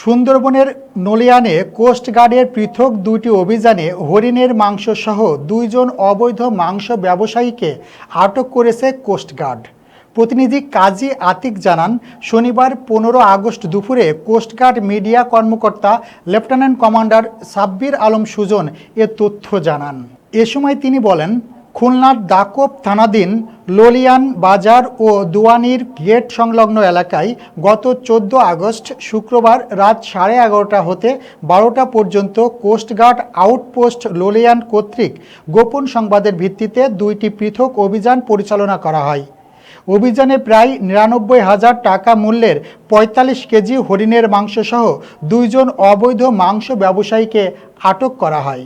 সুন্দরবনের নলিয়ানে কোস্টগার্ডের পৃথক দুটি অভিযানে হরিণের মাংসসহ দুইজন অবৈধ মাংস ব্যবসায়ীকে আটক করেছে কোস্টগার্ড। প্রতিনিধি কাজী আতিক জানান, শনিবার 15 আগস্ট দুপুরে কোস্টগার্ড মিডিয়া কর্মকর্তা লেফটেন্যান্ট কমান্ডার সাব্বির আলম সুজন এ তথ্য জানান। এ সময় তিনি বলেন, খুলনার দাকোপ থানাধীন ললিয়ান বাজার ও দুয়ানির গেট সংলগ্ন এলাকায় গত 14 আগস্ট শুক্রবার রাত 11:30 হতে 12টা পর্যন্ত কোস্টগার্ড আউটপোস্ট ললিয়ান কর্তৃক গোপন সংবাদের ভিত্তিতে দুইটি পৃথক অভিযান পরিচালনা করা হয়। অভিযানে প্রায় 99,000 টাকা মূল্যের 45 কেজি হরিণের মাংসসহ দুইজন অবৈধ মাংস ব্যবসায়ীকে আটক করা হয়।